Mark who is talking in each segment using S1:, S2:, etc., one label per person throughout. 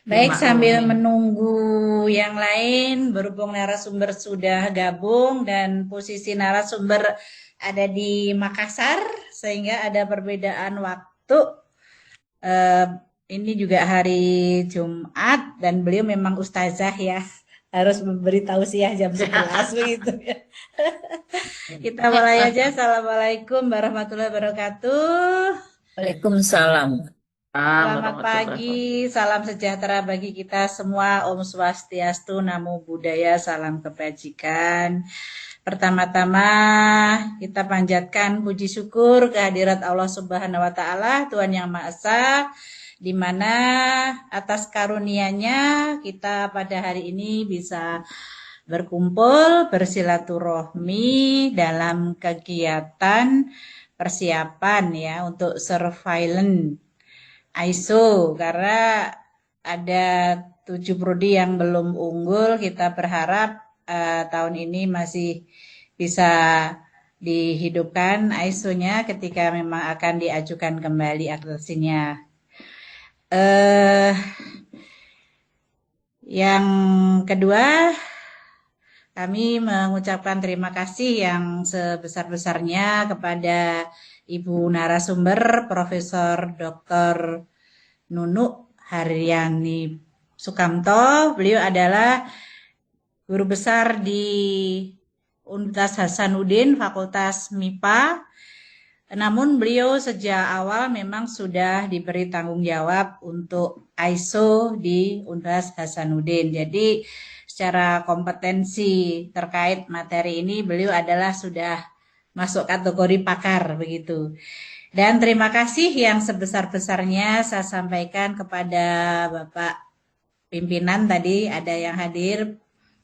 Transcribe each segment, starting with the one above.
S1: Baik, sambil
S2: Dimaklumin.
S1: menunggu yang lain, berhubung narasumber sudah gabung dan posisi narasumber ada di Makassar, sehingga ada perbedaan waktu. Eh, ini juga hari Jumat dan beliau memang ustazah ya, harus memberi tausiah jam 11 begitu ya. Kita mulai aja. Assalamualaikum warahmatullahi wabarakatuh.
S2: Waalaikumsalam.
S1: Selamat
S2: Warahmatullahi wabarakatuh.
S1: pagi, salam sejahtera bagi kita semua. Om Swastiastu, Namo Buddhaya, salam kebajikan. Pertama-tama kita panjatkan puji syukur kehadirat Allah Subhanahu wa taala, Tuhan Yang Maha Esa, di mana atas karunia-Nya kita pada hari ini bisa berkumpul bersilaturahmi dalam kegiatan persiapan ya untuk surveillance ISO, karena ada 7 prodi yang belum unggul. Kita berharap tahun ini masih bisa dihidupkan ISO-nya ketika memang akan diajukan kembali akreditasinya. Eh, yang kedua, kami mengucapkan terima kasih yang sebesar-besarnya kepada Ibu narasumber Profesor Dr. Nunuk Haryani Sukamto. Beliau adalah guru besar di Universitas Hasanuddin Fakultas MIPA. Namun beliau sejak awal memang sudah diberi tanggung jawab untuk ISO di Universitas Hasanuddin. Jadi secara kompetensi terkait materi ini beliau adalah sudah masuk kategori pakar begitu. Dan terima kasih yang sebesar-besarnya saya sampaikan kepada Bapak pimpinan tadi, ada yang hadir,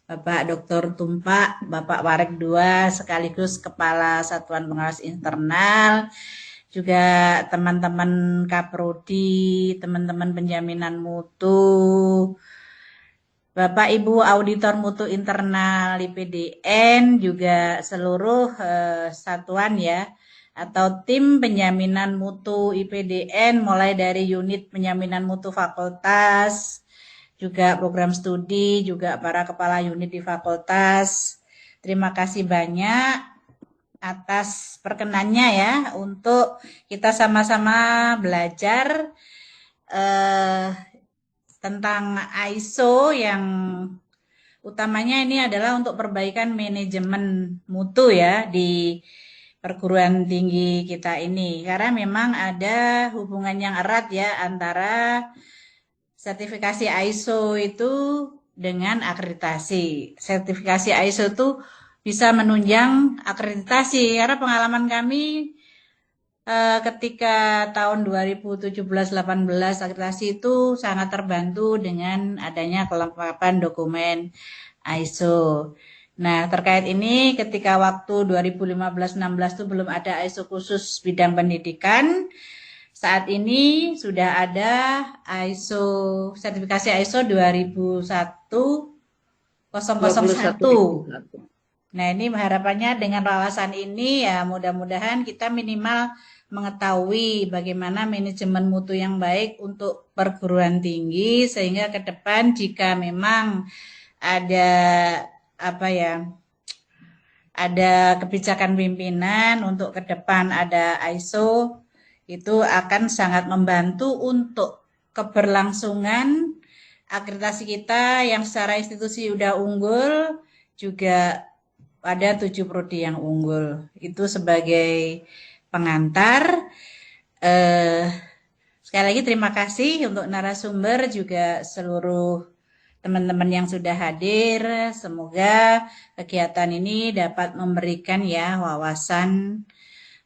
S1: Bapak Dr. Tumpak, Bapak Warek II, sekaligus Kepala Satuan Pengawas Internal, juga teman-teman Kaprodi, teman-teman penjaminan mutu, Bapak Ibu Auditor Mutu Internal IPDN, juga seluruh satuan ya, atau tim penjaminan mutu IPDN, mulai dari unit penjaminan mutu fakultas, juga program studi, juga para kepala unit di fakultas. Terima kasih banyak atas perkenannya ya, untuk kita sama-sama belajar eh, tentang ISO yang utamanya ini adalah untuk perbaikan manajemen mutu ya di perguruan tinggi kita ini. Karena memang ada hubungan yang erat ya antara sertifikasi ISO itu dengan akreditasi. Sertifikasi ISO itu bisa menunjang akreditasi. Karena pengalaman kami ketika tahun 2017-18 akreditasi itu sangat terbantu dengan adanya kelengkapan dokumen ISO. Nah, terkait ini ketika waktu 2015-16 itu belum ada ISO khusus bidang pendidikan. Saat ini sudah ada ISO sertifikasi ISO 21001.
S2: 21.1.
S1: Nah, ini harapannya dengan wawasan ini ya mudah-mudahan kita minimal mengetahui bagaimana manajemen mutu yang baik untuk perguruan tinggi, sehingga ke depan jika memang ada apa ya, ada kebijakan pimpinan untuk ke depan ada ISO, itu akan sangat membantu untuk keberlangsungan akreditasi kita yang secara institusi udah unggul, juga ada 7 prodi yang unggul. Itu sebagai pengantar. Eh, Sekali lagi terima kasih untuk narasumber juga seluruh teman-teman yang sudah hadir. Semoga kegiatan ini dapat memberikan ya wawasan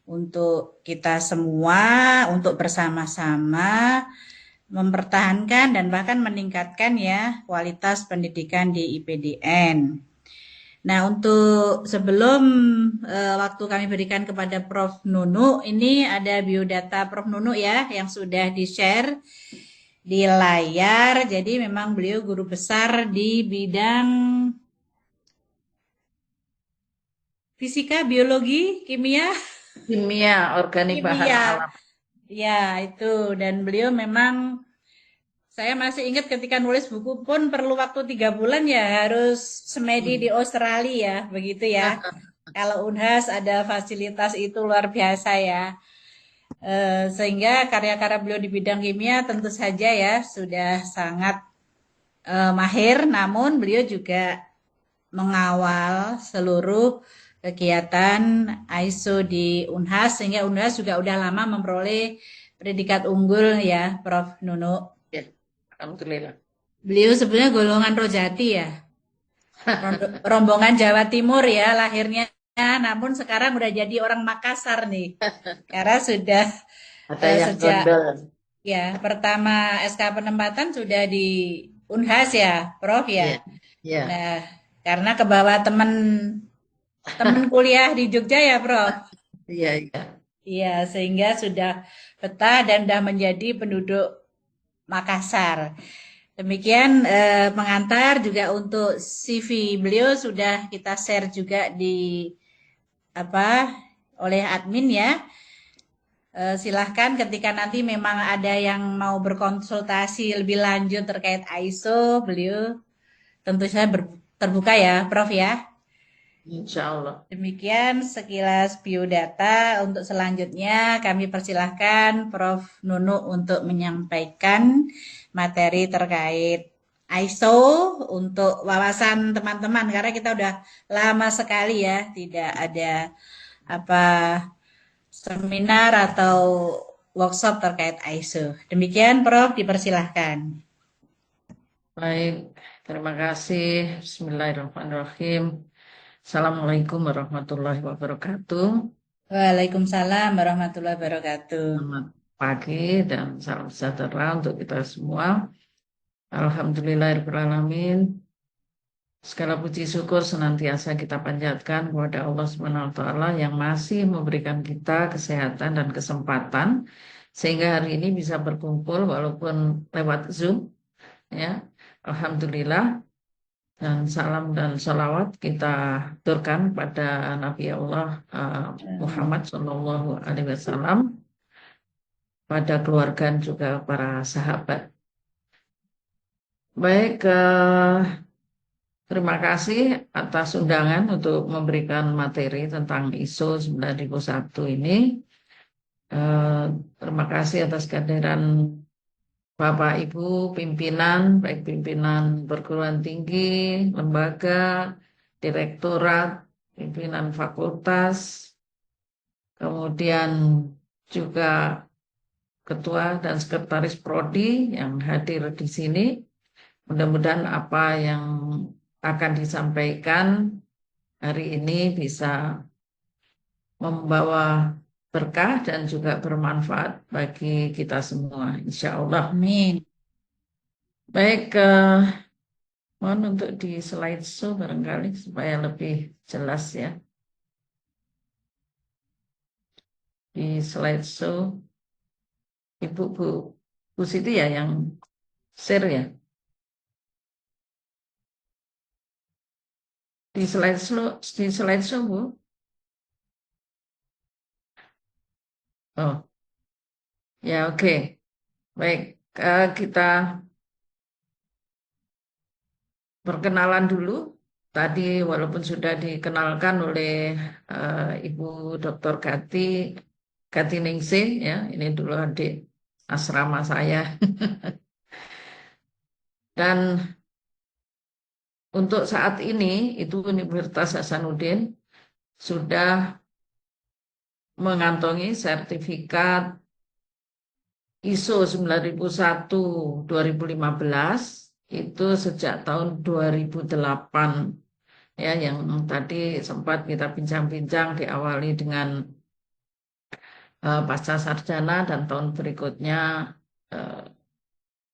S1: untuk kita semua, untuk bersama-sama mempertahankan dan bahkan meningkatkan ya kualitas pendidikan di IPDN. Nah, untuk sebelum waktu kami berikan kepada Prof. Nunu, ini ada biodata Prof. Nunu ya yang sudah di-share di layar. Jadi memang beliau guru besar di bidang fisika, biologi, kimia,
S2: Kimia, organik bahan
S1: kimia.
S2: alam.
S1: Ya, itu. Dan beliau memang, saya masih ingat ketika nulis buku pun perlu waktu 3 bulan ya, harus semedi di
S2: Hmm.
S1: Australia ya, begitu ya. Kalau Unhas ada fasilitas itu luar biasa ya. Sehingga karya-karya beliau di bidang kimia tentu saja ya sudah sangat mahir, namun beliau juga mengawal seluruh kegiatan ISO di Unhas, sehingga Unhas juga udah lama memperoleh predikat unggul ya, Prof. Nunu.
S2: Ya, alhamdulillah.
S1: Beliau sebenarnya golongan Rojati ya, rombongan Jawa Timur ya lahirnya, namun sekarang udah jadi orang Makassar nih, karena sudah
S2: Ada yang
S1: sejak
S2: gondol.
S1: ya pertama SK penempatan sudah di Unhas ya, Prof ya.
S2: Iya, iya,
S1: Nah, karena ke bawah teman teman kuliah di Jogja ya, Prof.
S2: iya, iya.
S1: Iya, sehingga sudah betah dan sudah menjadi penduduk Makassar. Demikian pengantar juga untuk CV beliau sudah kita share juga di apa oleh admin ya. Silahkan ketika nanti memang ada yang mau berkonsultasi lebih lanjut terkait ISO, beliau tentu saja terbuka ya, Prof ya.
S2: Insya Allah.
S1: Demikian sekilas biodata. Untuk selanjutnya kami persilahkan Prof. Nunu untuk menyampaikan materi terkait ISO untuk wawasan teman-teman karena kita udah lama sekali ya tidak ada apa seminar atau workshop terkait ISO. Demikian Prof dipersilahkan.
S2: Baik, terima kasih. Bismillahirrahmanirrahim. Assalamualaikum warahmatullahi wabarakatuh.
S1: Waalaikumsalam warahmatullahi wabarakatuh.
S2: Selamat pagi dan salam sejahtera untuk kita semua. Alhamdulillahirrahmanirrahim. Segala puji syukur senantiasa kita panjatkan kepada Allah Subhanahu wa taala yang masih memberikan kita kesehatan dan kesempatan sehingga hari ini bisa berkumpul walaupun lewat Zoom ya. Alhamdulillah dan salam dan salawat kita turkan pada Nabi Allah Muhammad Shallallahu Alaihi Wasallam, pada keluarga dan juga para sahabat. Baik, terima kasih atas undangan untuk memberikan materi tentang ISO 9001 ini. Eh, Terima kasih atas kehadiran Bapak Ibu pimpinan, baik pimpinan perguruan tinggi, lembaga, direktorat, pimpinan fakultas, kemudian juga ketua dan sekretaris prodi yang hadir di sini. Mudah-mudahan apa yang akan disampaikan hari ini bisa membawa berkah dan juga bermanfaat bagi kita semua, insya Allah.
S1: Amin.
S2: Baik, mohon untuk di slideshow barangkali supaya lebih jelas ya. Di slideshow, Ibu Bu Siti ya yang share ya. Di slideshow Bu. Oh, ya oke. Baik, kita perkenalan dulu. Tadi walaupun sudah dikenalkan oleh Ibu Dr. Gati Ningsih ya, ini dulu adik asrama saya. Dan untuk saat ini itu Universitas Hasanuddin sudah mengantongi sertifikat ISO 9001 2015 itu sejak tahun 2008 ya, yang tadi sempat kita bincang-bincang diawali dengan pasca sarjana dan tahun berikutnya eh,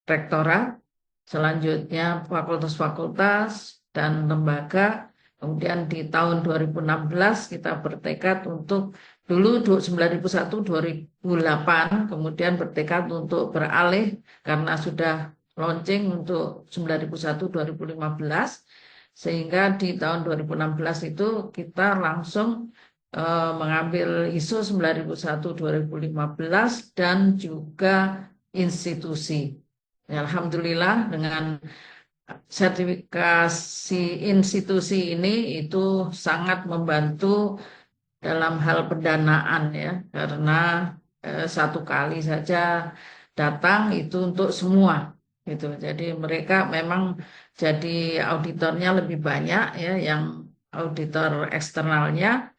S2: rektorat, selanjutnya fakultas-fakultas dan lembaga. Kemudian di tahun 2016 kita bertekad untuk dulu 9001-2008, kemudian bertekad untuk beralih karena sudah launching untuk 9001-2015, sehingga di tahun 2016 itu kita langsung mengambil ISO 9001-2015 dan juga institusi. Alhamdulillah dengan sertifikasi institusi ini itu sangat membantu dalam hal pendanaan ya, karena satu kali saja datang itu untuk semua gitu. Jadi mereka memang jadi auditornya lebih banyak ya, yang auditor eksternalnya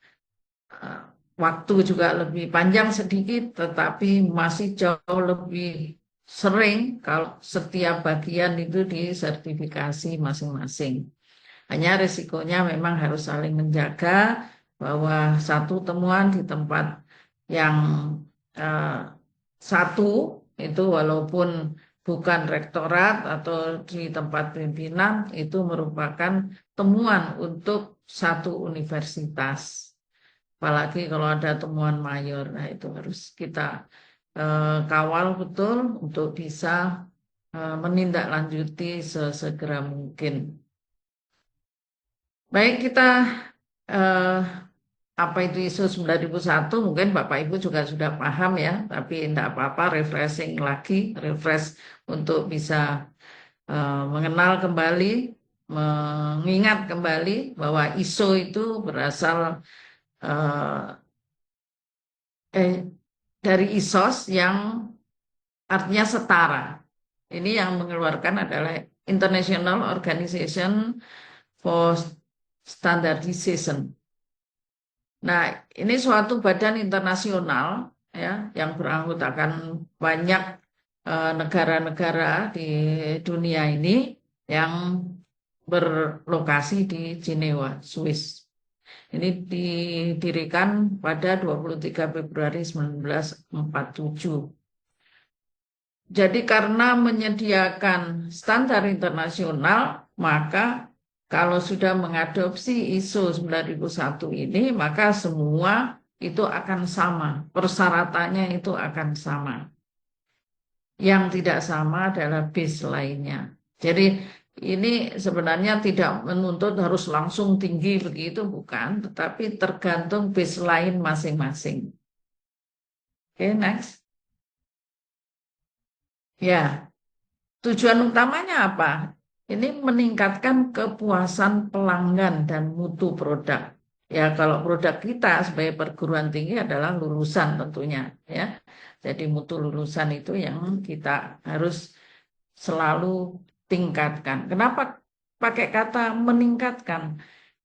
S2: eh, waktu juga lebih panjang sedikit, tetapi masih jauh lebih sering kalau setiap bagian itu disertifikasi masing-masing. Hanya risikonya memang harus saling menjaga bahwa satu temuan di tempat yang eh, satu itu walaupun bukan rektorat atau di tempat pimpinan itu merupakan temuan untuk satu universitas. Apalagi kalau ada temuan mayor, nah itu harus kita kawal betul untuk bisa menindaklanjuti sesegera mungkin. Baik, kita eh, apa itu ISO 9001 mungkin Bapak Ibu juga sudah paham ya, tapi tidak apa-apa, refreshing lagi, refresh untuk bisa mengenal kembali, mengingat kembali bahwa ISO itu berasal eh, eh, dari ISOS yang artinya setara. Ini yang mengeluarkan adalah International Organization for Standardization. Nah, ini suatu badan internasional ya yang beranggotakan banyak negara-negara di dunia ini yang berlokasi di Jenewa, Swiss. Ini didirikan pada 23 Februari 1947. Jadi karena menyediakan standar internasional, maka kalau sudah mengadopsi ISO 9001 ini, maka semua itu akan sama. Persyaratannya itu akan sama. Yang tidak sama adalah baseline-nya. Jadi ini sebenarnya tidak menuntut harus langsung tinggi begitu, bukan. Tetapi tergantung baseline masing-masing. Oke, next. Ya, tujuan utamanya apa? Ini meningkatkan kepuasan pelanggan dan mutu produk. Ya, kalau produk kita sebagai perguruan tinggi adalah lulusan tentunya, ya. Jadi mutu lulusan itu yang kita harus selalu tingkatkan. Kenapa pakai kata meningkatkan?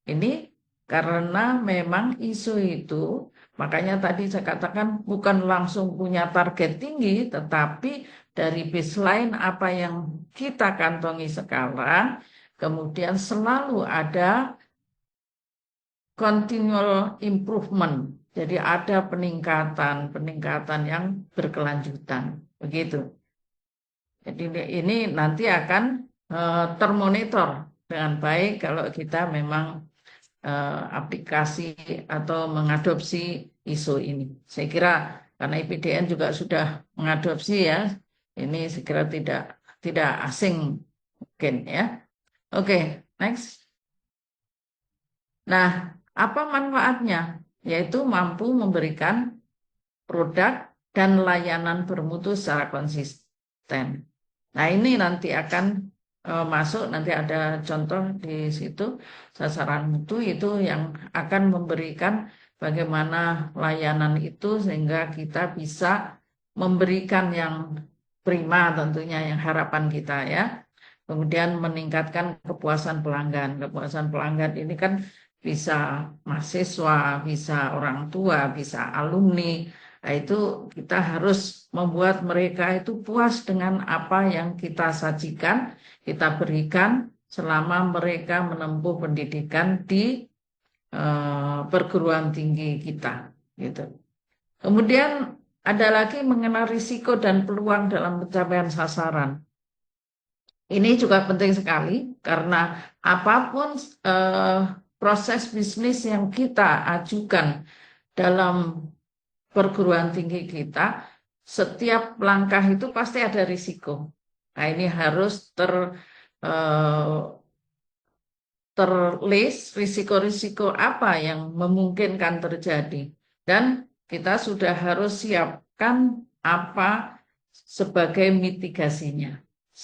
S2: Ini karena memang isu itu, makanya tadi saya katakan bukan langsung punya target tinggi, tetapi dari baseline apa yang kita kantongi sekarang, kemudian selalu ada continual improvement. Jadi ada peningkatan yang berkelanjutan. Begitu. Jadi ini nanti akan termonitor dengan baik kalau kita memang aplikasi atau mengadopsi ISO ini. Saya kira karena IPDN juga sudah mengadopsi ya, ini segera tidak asing mungkin ya. Oke, next. Nah, apa manfaatnya? Yaitu mampu memberikan produk dan layanan bermutu secara konsisten. Nah, ini nanti akan masuk, nanti ada contoh di situ, sasaran mutu itu yang akan memberikan bagaimana layanan itu sehingga kita bisa memberikan yang prima tentunya, yang harapan kita ya. Kemudian meningkatkan kepuasan pelanggan. Kepuasan pelanggan ini kan bisa mahasiswa, bisa orang tua, bisa alumni. Nah, itu kita harus membuat mereka itu puas dengan apa yang kita sajikan, kita berikan selama mereka menempuh pendidikan di perguruan tinggi kita. Gitu. Kemudian ada lagi mengenai risiko dan peluang dalam pencapaian sasaran. Ini juga penting sekali karena apapun proses bisnis yang kita ajukan dalam perguruan tinggi kita, setiap langkah itu pasti ada risiko. Nah, ini harus terlist risiko-risiko apa yang memungkinkan terjadi. Dan kita sudah harus siapkan apa sebagai mitigasinya.